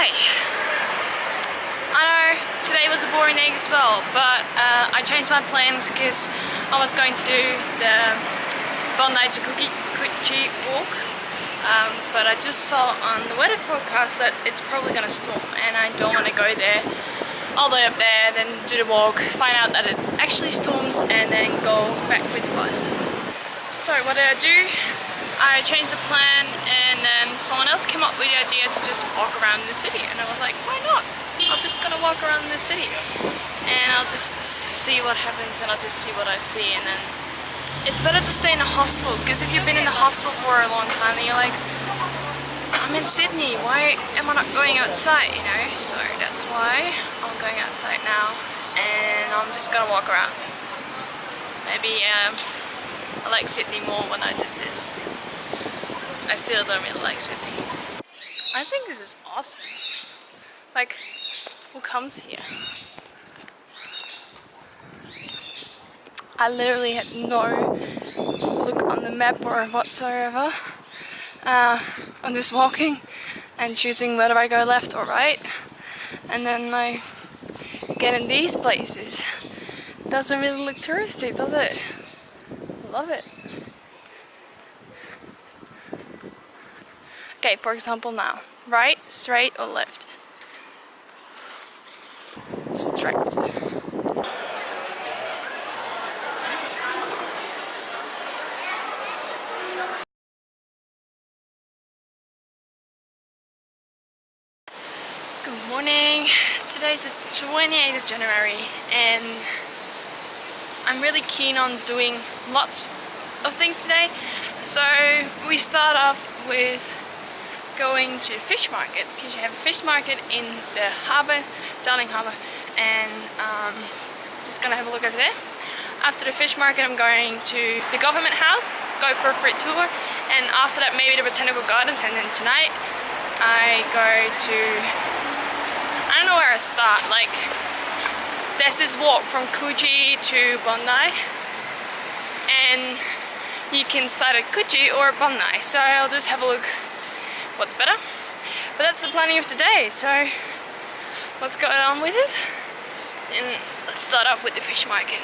Okay, I know today was a boring day as well, but I changed my plans because I was going to do the Bondi to Kuchi walk, but I just saw on the weather forecast that it's probably going to storm and I don't want to go there all the way up there, then do the walk, find out that it actually storms and then go back with the bus. So what did I do? I changed the plan and then someone else came up with the idea to just walk around the city, and I was like, why not? I'm just gonna walk around the city and I'll just see what happens and I'll just see what I see. And then it's better to stay in a hostel, because if you've been in the hostel for a long time then you're like, I'm in Sydney, why am I not going outside, you know? So that's why I'm going outside now and I'm just gonna walk around. Maybe I like Sydney more when I did this. I still don't really like Sydney. I think this is awesome. Like, who comes here? I literally had no look on the map or whatsoever. I'm just walking and choosing whether I go left or right, and then I get in these places. Doesn't really look touristy, does it? Love it. Okay, for example now, right, straight or left? Straight. Good morning. Today's the 28th of January and I'm really keen on doing lots of things today. So we start off with going to the fish market, because you have a fish market in the harbour, Darling Harbour, and just gonna have a look over there. After the fish market I'm going to the government house, go for a free tour, and after that maybe the botanical gardens, and then tonight I go to, I don't know where I start. Like, there's this walk from Coogee to Bondi and you can start at Coogee or Bondi, so I'll just have a look what's better. But that's the planning of today, so let's go on with it and let's start off with the fish market.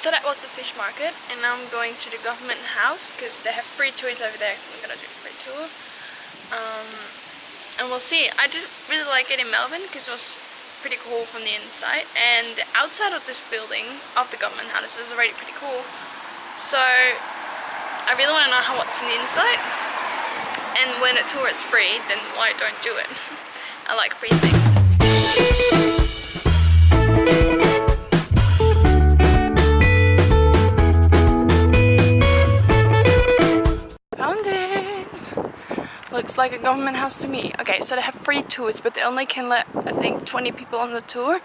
So that was the fish market, and now I'm going to the government house because they have free tours over there, so I'm gonna do a free tour. And we'll see. I just really like it in Melbourne because it was pretty cool from the inside, and the outside of this building of the government house is already pretty cool. So I really want to know what's in the inside, and when a tour is free, then why don't do it? I like free things. like a government house to me. Okay, so they have free tours, but they only can let, I think, 20 people on the tour.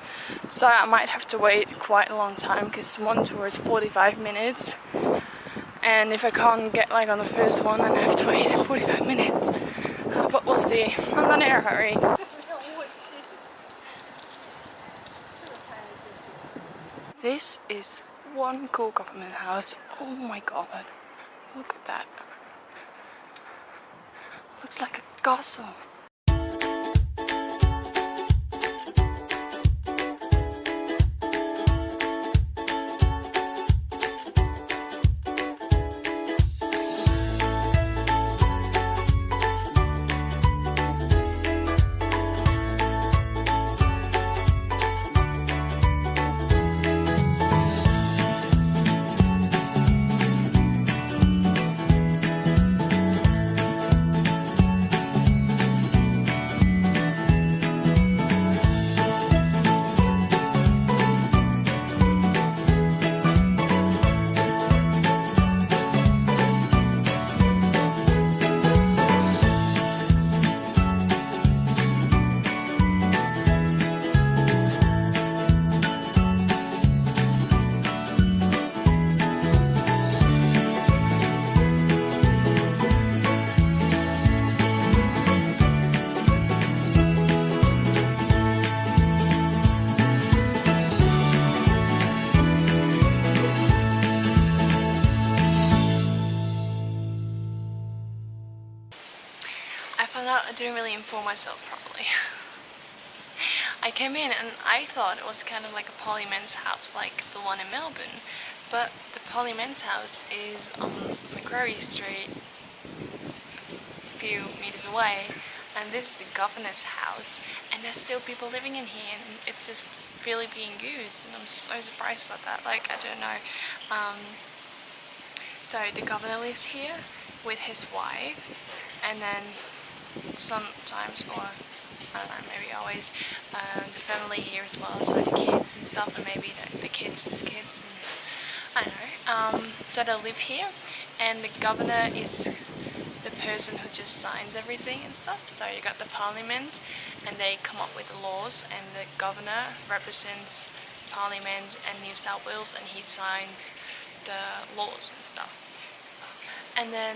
So I might have to wait quite a long time because one tour is 45 minutes. And if I can't get like on the first one, then I have to wait 45 minutes. But we'll see. I'm not in a hurry. This is one cool government house. Oh my god. Look at that. Looks like a castle. I didn't really inform myself properly. I came in and I thought it was kind of like a polymen's house like the one in Melbourne, but the polymen's house is on Macquarie Street a few meters away, and this is the governor's house, and there's still people living in here, and it's just really being used, and I'm so surprised about that. Like, I don't know. So the governor lives here with his wife, and then sometimes, or I don't know, maybe always, the family here as well, so the kids and stuff, and maybe the kids' kids, and I don't know. So they live here, and the governor is the person who just signs everything and stuff. So you got the parliament, and they come up with the laws, and the governor represents Parliament and New South Wales, and he signs the laws and stuff. And then,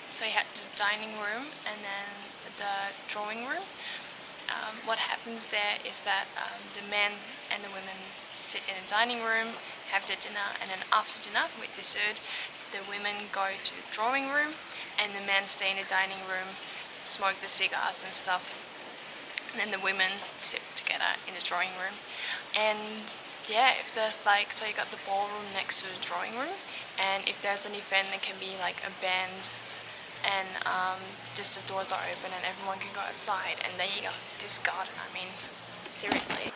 so you had the dining room and then the drawing room. What happens there is that the men and the women sit in a dining room, have their dinner, and then after dinner with dessert, the women go to the drawing room, and the men stay in the dining room, smoke the cigars and stuff, and then the women sit together in the drawing room. And yeah, if there's like, so you got the ballroom next to the drawing room, and if there's an event, there can be like a band, and just the doors are open and everyone can go outside, and there you go, this garden, I mean, seriously.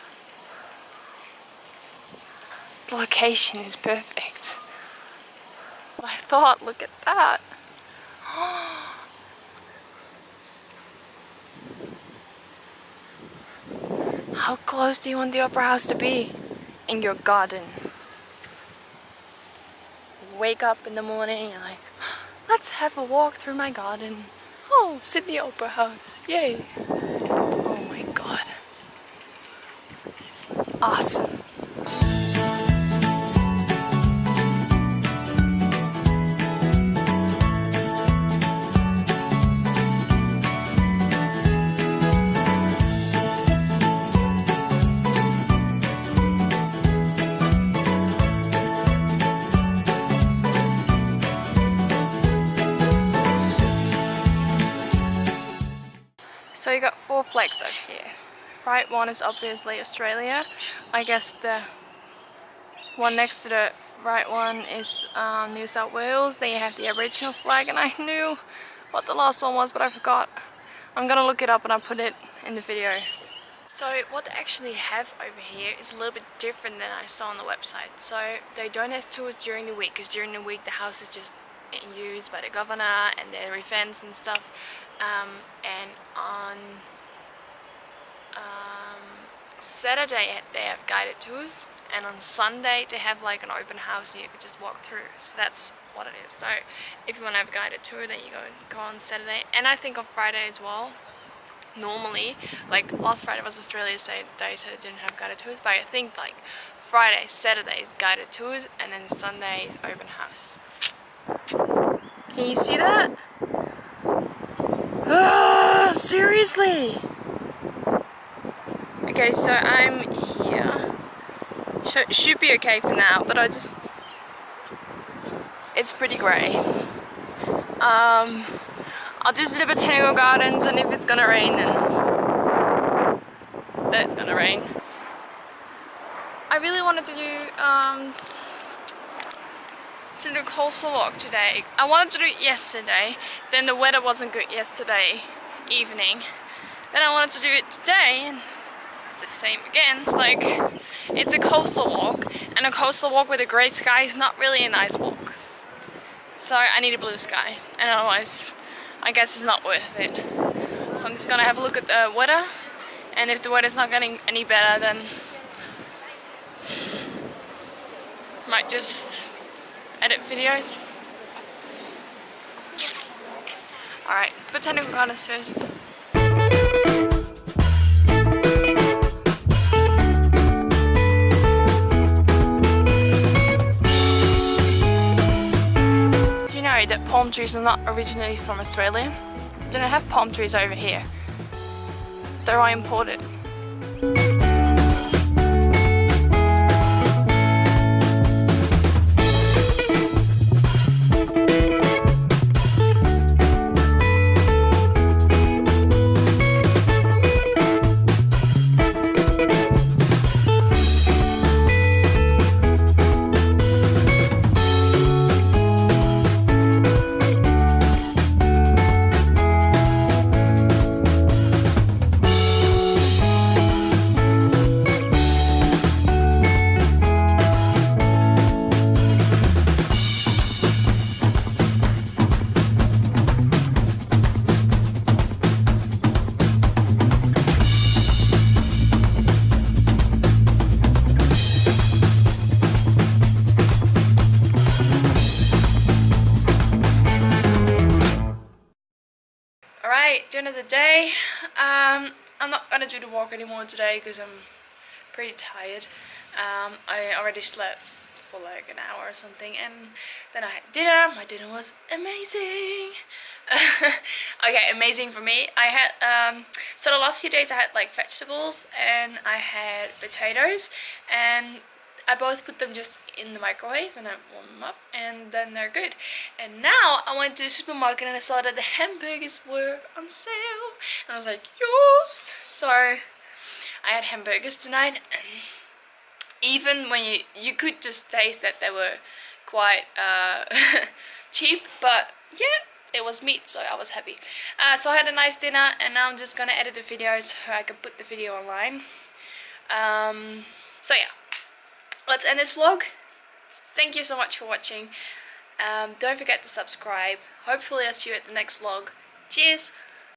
The location is perfect. But I thought, look at that. How close do you want the opera house to be? In your garden. Wake up in the morning and like, let's have a walk through my garden. Oh, Sydney Opera House, yay. Oh my god. It's awesome. So you got 4 flags up here. Right one is obviously Australia. I guess the one next to the right one is New South Wales. Then you have the Aboriginal flag, and I knew what the last one was, but I forgot. I'm gonna look it up and I'll put it in the video. So what they actually have over here is a little bit different than I saw on the website. So they don't have tours during the week, because during the week the house is just used by the governor and their events and stuff. And on Saturday they have guided tours, and on Sunday they have like an open house and you could just walk through. So that's what it is. So if you want to have a guided tour, then you go on Saturday, and I think on Friday as well. Normally, like last Friday was Australia's Day, so they didn't have guided tours, but I think like Friday, Saturday is guided tours, and then Sunday is open house. Can you see that? Seriously? Okay, so I'm here. Should be okay for now, but it's pretty grey. I'll just do the botanical gardens, and if it's gonna rain, then it's gonna rain. I really wanted to do coastal walk today. I wanted to do it yesterday, then the weather wasn't good yesterday evening. Then I wanted to do it today, and it's the same again. It's like, it's a coastal walk, and a coastal walk with a grey sky is not really a nice walk. So I need a blue sky, and otherwise I guess it's not worth it. So I'm just gonna have a look at the weather, and if the weather's not getting any better, then might just edit videos. Alright, botanical gardens first. Do you know that palm trees are not originally from Australia? They don't have palm trees over here. They're all imported. Alright, the end of the day. I'm not gonna do the walk anymore today because I'm pretty tired. I already slept for like an hour or something, and then I had dinner. My dinner was amazing. Okay, amazing for me. I had so the last few days I had like vegetables and I had potatoes, and I both put them just in the microwave and I warm them up, and then they're good. And now I went to the supermarket and I saw that the hamburgers were on sale, and I was like, yes! So I had hamburgers tonight, and even when you could just taste that they were quite cheap, but yeah, it was meat, so I was happy. So I had a nice dinner, and now I'm just gonna edit the video so I can put the video online. So yeah, let's end this vlog. Thank you so much for watching. Don't forget to subscribe. Hopefully I'll see you at the next vlog. Cheers!